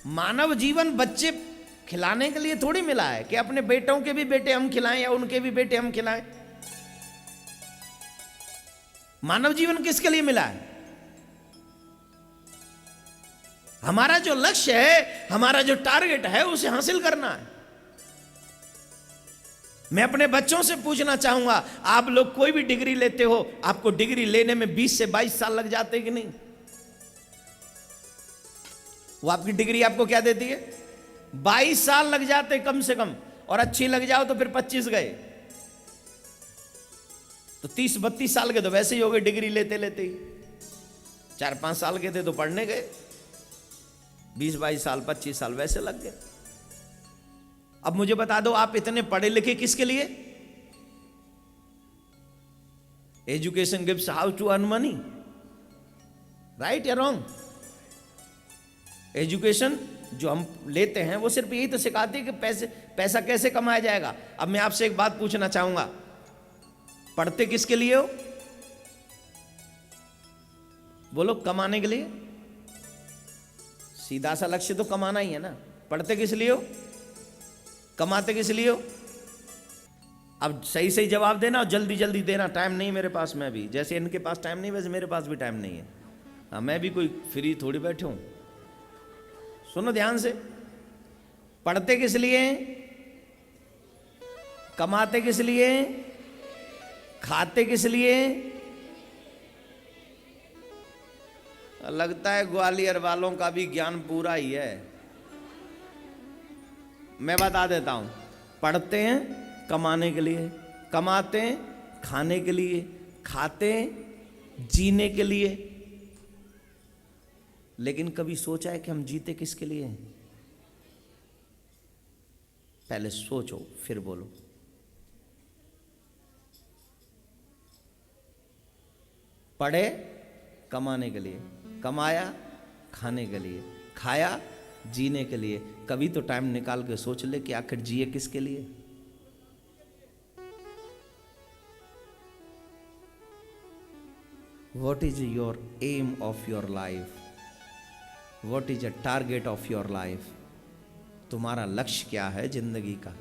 मानव जीवन बच्चे खिलाने के लिए थोड़ी मिला है कि अपने बेटों के भी बेटे हम खिलाएं या उनके भी बेटे हम खिलाएं। मानव जीवन किसके लिए मिला है? हमारा जो लक्ष्य है, हमारा जो टारगेट है, उसे हासिल करना है। मैं अपने बच्चों से पूछना चाहूंगा, आप लोग कोई भी डिग्री लेते हो, आपको डिग्री लेने में 20 से 22 साल लग जाते हैं कि नहीं? वो आपकी डिग्री आपको क्या देती है? 22 साल लग जाते कम से कम, और अच्छी लग जाओ तो फिर 25 गए, तो 30-32 साल के तो वैसे ही हो गए डिग्री लेते लेते ही। 4-5 साल के थे तो पढ़ने गए, 20-22 साल 25 साल वैसे लग गए। अब मुझे बता दो, आप इतने पढ़े लिखे किसके लिए? Education gives how to earn money, right या रॉन्ग? एजुकेशन जो हम लेते हैं वो सिर्फ यही तो सिखाती है कि पैसा कैसे कमाया जाएगा। अब मैं आपसे एक बात पूछना चाहूंगा, पढ़ते किसके लिए हो? बोलो, कमाने के लिए। सीधा सा लक्ष्य तो कमाना ही है ना। पढ़ते किस लिए हो? कमाते किस लिए हो? अब सही सही जवाब देना और जल्दी जल्दी देना। टाइम नहीं मेरे पास, मैं भी जैसे इनके पास टाइम नहीं वैसे मेरे पास भी टाइम नहीं है। हाँ, मैं भी कोई फ्री थोड़ी बैठे हूं। सुनो ध्यान से, पढ़ते किस लिए, कमाते किस लिए, खाते किस लिए? लगता है ग्वालियर वालों का भी ज्ञान पूरा ही है। मैं बता देता हूं, पढ़ते हैं कमाने के लिए, कमाते हैं खाने के लिए, खाते हैं जीने के लिए। लेकिन कभी सोचा है कि हम जीते किसके लिए हैं? पहले सोचो फिर बोलो। पढ़े कमाने के लिए, कमाया खाने के लिए, खाया जीने के लिए। कभी तो टाइम निकाल के सोच ले कि आखिर जिए किसके लिए? What is your aim of your life? What is the target of your life? तुम्हारा लक्ष्य क्या है जिंदगी का?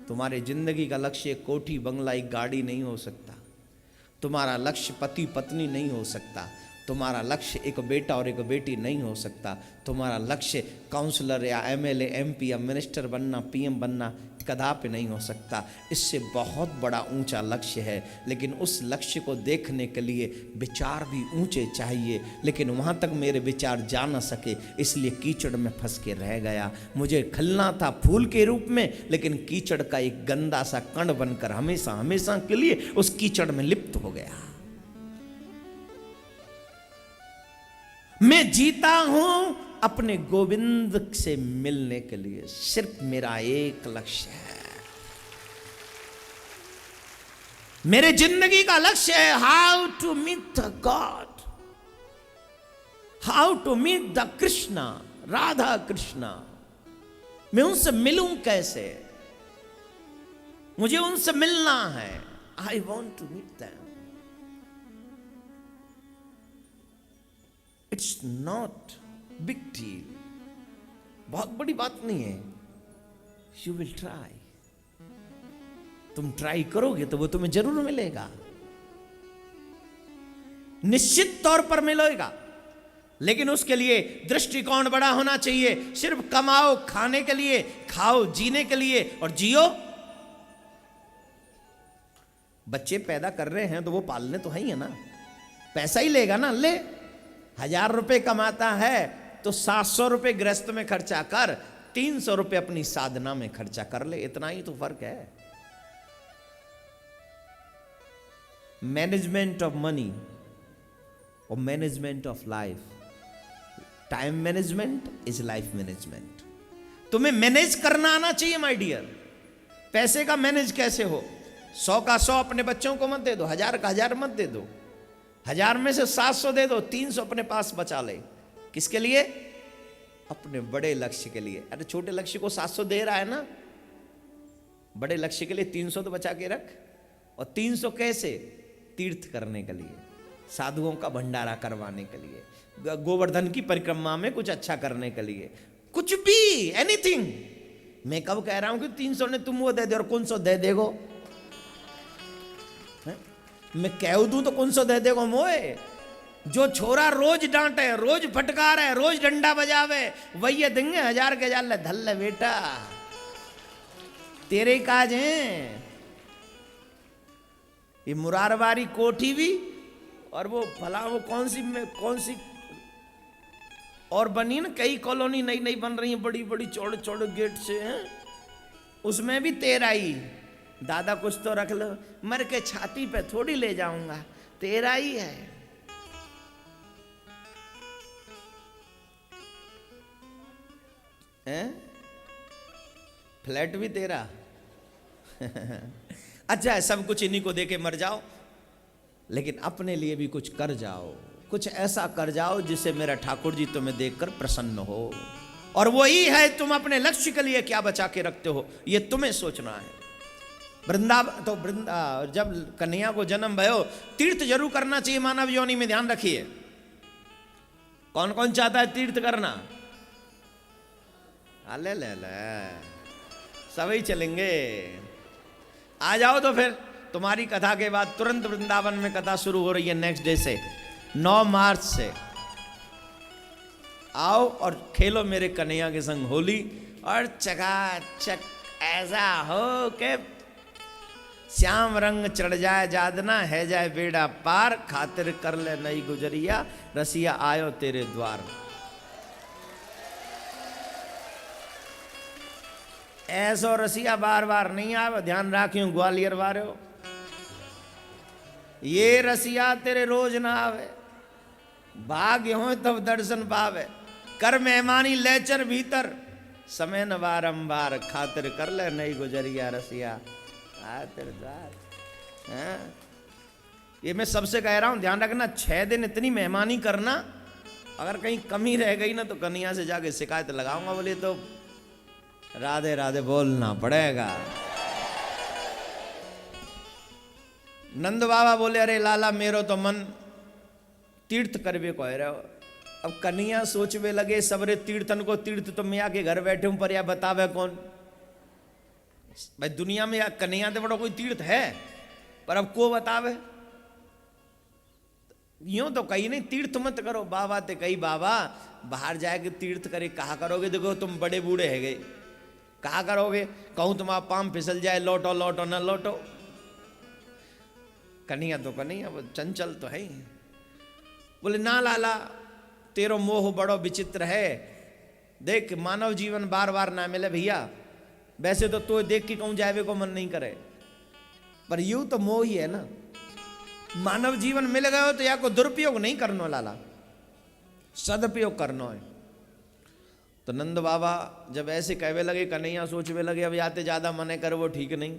तुम्हारे जिंदगी का लक्ष्य एक कोठी बंगला एक गाड़ी नहीं हो सकता। तुम्हारा लक्ष्य पति पत्नी नहीं हो सकता। तुम्हारा लक्ष्य एक बेटा और एक बेटी नहीं हो सकता। तुम्हारा लक्ष्य काउंसलर या एमएलए एमपी या मिनिस्टर बनना, पीएम बनना कदापि नहीं हो सकता। इससे बहुत बड़ा ऊंचा लक्ष्य है, लेकिन उस लक्ष्य को देखने के लिए विचार भी ऊंचे चाहिए। लेकिन वहाँ तक मेरे विचार जा न सके, इसलिए कीचड़ में फंस के रह गया। मुझे खिलना था फूल के रूप में, लेकिन कीचड़ का एक गंदा सा कण बनकर हमेशा हमेशा के लिए उस कीचड़ में लिप्त हो गया। मैं जीता हूं अपने गोविंद से मिलने के लिए। सिर्फ मेरा एक लक्ष्य है, मेरे जिंदगी का लक्ष्य है how to meet the God, how to meet the Krishna, Radha Krishna. मैं उनसे मिलूं कैसे? मुझे उनसे मिलना है। I want to meet them. It's not big deal, बहुत बड़ी बात नहीं है। यू विल ट्राई, तुम ट्राई करोगे तो वो तुम्हें जरूर मिलेगा, निश्चित तौर पर मिलेगा। लेकिन उसके लिए दृष्टिकोण बड़ा होना चाहिए। सिर्फ कमाओ खाने के लिए, खाओ जीने के लिए और जियो। बच्चे पैदा कर रहे हैं तो वो पालने तो है ही है ना, पैसा ही लेगा ना। ले 1000 रुपए कमाता है तो 700 रुपए गृहस्थ में खर्चा कर, 300 रुपए अपनी साधना में खर्चा कर ले। इतना ही तो फर्क है। मैनेजमेंट ऑफ मनी और management of life. Time management is life management. तुम्हें मैनेज करना आना चाहिए माय डियर। पैसे का मैनेज कैसे हो? 100 का 100 अपने बच्चों को मत दे दो, 1000 का 1000 मत दे दो। 1000 में से 700 दे दो, 300 अपने पास बचा ले। किसके लिए? अपने बड़े लक्ष्य के लिए। अरे छोटे लक्ष्य को 700 दे रहा है ना, बड़े लक्ष्य के लिए 300 तो बचा के रख। और 300 कैसे? तीर्थ करने के लिए, साधुओं का भंडारा करवाने के लिए, गोवर्धन की परिक्रमा में कुछ अच्छा करने के लिए, कुछ भी, एनीथिंग। मैं कब कह रहा हूं कि 300 ने तुम वो दे दे और कौन सौ दे देगो, मैं कह दूं तो कौन सौ दे देगो मोए। जो छोरा रोज डांटे, रोज फटकारे, रोज डंडा बजावे, वही ये देंगे 1000 के जाल धल बेटा, तेरे काज हैं। ये मुरारवारी कोठी भी और वो भला वो कौन सी और बनी ना, कई कॉलोनी नई नई बन रही है, बड़ी बड़ी चौड़े चौड़े गेट से हैं, उसमें भी तेरा ही। दादा कुछ तो रख लो, मर के छाती पे थोड़ी ले जाऊंगा, तेरा ही है। हैं? फ्लैट भी तेरा अच्छा है, सब कुछ इन्हीं को देके मर जाओ, लेकिन अपने लिए भी कुछ कर जाओ, कुछ ऐसा कर जाओ जिससे मेरा ठाकुर जी तुम्हें देखकर प्रसन्न हो। और वही है, तुम अपने लक्ष्य के लिए क्या बचा के रखते हो, ये तुम्हें सोचना है। वृंदावन तो जब कन्हैया को जन्म भयो, तीर्थ जरूर करना चाहिए मानव योनि में, ध्यान रखिए। कौन कौन चाहता है तीर्थ करना? ले ले ले, सभी चलेंगे, आ जाओ। तो फिर तुम्हारी कथा के बाद तुरंत वृंदावन में कथा शुरू हो रही है, नेक्स्ट डे से 9 मार्च से। आओ और खेलो मेरे कन्हैया के संग होली, और चकाचक ऐसा हो के श्याम रंग चढ़ जाए जादना, है जाए बेड़ा पार, खातिर कर ले नई गुजरिया, रसिया आयो तेरे द्वार। ऐसो रसिया बार बार नहीं आवे, ध्यान राखियो ग्वालियर वाले, ये रसिया तेरे रोज ना आवे, भाग्य हो तब दर्शन पावे, कर मेहमानी लेचर भीतर, समय न बारंबार, खातिर कर ले नई गुजरिया, रसिया आ तेरे द्वार। ये मैं सबसे कह रहा हूं, ध्यान रखना, 6 दिन इतनी मेहमानी करना, अगर कहीं कमी रह गई ना तो कन्हैया से जाके शिकायत लगाऊंगा, बोले तो राधे राधे बोलना पड़ेगा। नंद बाबा बोले, अरे लाला मेरो तो मन तीर्थ करवे को है। अब कन्हैया सोचवे लगे, सबरे तीर्थन को तीर्थ तो मैं आके घर बैठे हूं, पर या बतावे कौन भाई, दुनिया में या कन्हैया से बड़ा कोई तीर्थ है, पर अब को बतावे। यूं तो कहीं नहीं, तीर्थ मत करो बाबा, ते कही बाबा बाहर जाके तीर्थ करे, कहा करोगे, देखो तुम बड़े बूढ़े है गए, कहा करोगे, कहूं तुम्हारा पाम फिसल जाए, लौटो लौटो न लौटो। कन्हैया तो कन्हैया, वो चंचल तो है ही। बोले ना लाला, तेरो मोह बड़ो विचित्र है, देख मानव जीवन बार बार ना मिले भैया, वैसे तो देख के कहूं जावे को मन नहीं करे, पर यूं तो मोह ही है ना। मानव जीवन मिल गयो तो या को दुरुपयोग नहीं करनो लाला, सदुपयोग करनो है। तो नंद बाबा जब ऐसे कहवे लगे, कन्हैया सोचवे लगे, अब याते ज्यादा मने कर वो ठीक नहीं।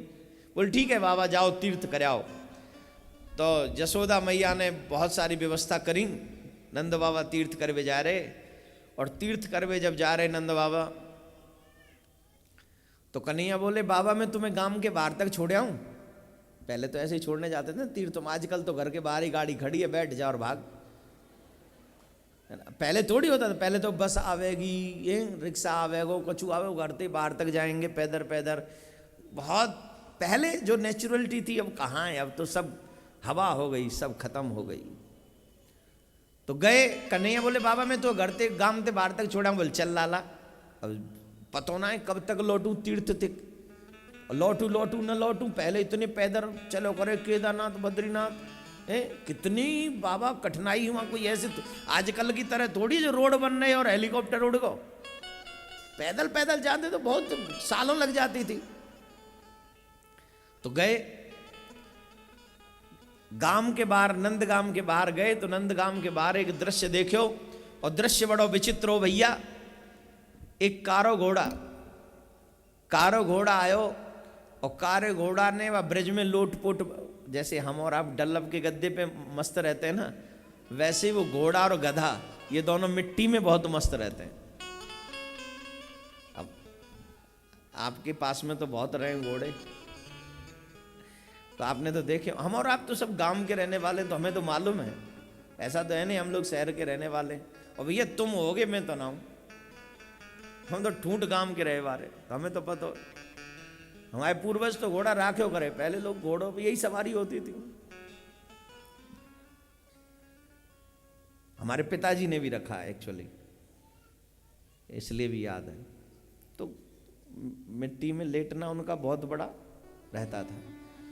बोल ठीक है बाबा, जाओ तीर्थ कराओ। तो यशोदा मैया ने बहुत सारी व्यवस्था करी, नंद बाबा तीर्थ करवे जा रहे। और तीर्थ करवे जब जा रहे नंद बाबा, तो कन्हैया बोले, बाबा मैं तुम्हें गांव के बाहर तक छोड़ आऊं। पहले तो ऐसे ही छोड़ने जाते थे तीर्थ, तुम आजकल तो घर के बाहर ही गाड़ी खड़ी है, बैठ जा और भाग। पहले थोड़ी होता था, पहले तो बस आवेगी, ये रिक्शा आवेगो, कछु आवे, घर से बाहर तक जाएंगे पैदल पैदल। बहुत पहले जो नेचुरलिटी थी अब कहाँ है, अब तो सब हवा हो गई, सब खत्म हो गई। तो गए कन्हैया, बोले बाबा मैं तो घर से गांव से बाहर तक छोड़ा। बोले चल लाला, अब पता ना है कब तक लौटूं तीर्थ तक, लौटू लौटू न लौटू, पहले इतने पैदल चलो करे केदारनाथ बद्रीनाथ, कितनी बाबा कठिनाई हुआ। कोई ऐसे तो आजकल की तरह थोड़ी जो रोड बन रहे और हेलीकॉप्टर उड़ गो, पैदल पैदल जाते तो बहुत सालों लग जाती थी। तो गए गांव के बाहर, नंद गांव के बाहर गए, तो नंद गांव के बाहर एक दृश्य देखो, और दृश्य बड़ा विचित्र हो भैया। एक कारो घोड़ा आयो, और कारे घोड़ा ने वह ब्रिज में लोटपोट, जैसे हम और आप डल्लब के गद्दे पे मस्त रहते हैं ना, वैसे वो घोड़ा और गधा ये दोनों मिट्टी में बहुत मस्त रहते हैं। अब आपके पास में तो बहुत रहे घोड़े, तो आपने तो देखे, हम और आप तो सब गांव के रहने वाले, तो हमें तो मालूम है। ऐसा तो है नहीं हम लोग शहर के रहने वाले हैं। और भैया तुम होगे मैं तो ना हूं, हम तो ठूंठ गांव के रहे वाले, हमें तो पता। हमारे पूर्वज तो घोड़ा राख्यो करे, पहले लोग घोड़ों पे यही सवारी होती थी। हमारे पिताजी ने भी रखा है एक्चुअली, इसलिए भी याद है। तो मिट्टी में लेटना उनका बहुत बड़ा रहता था।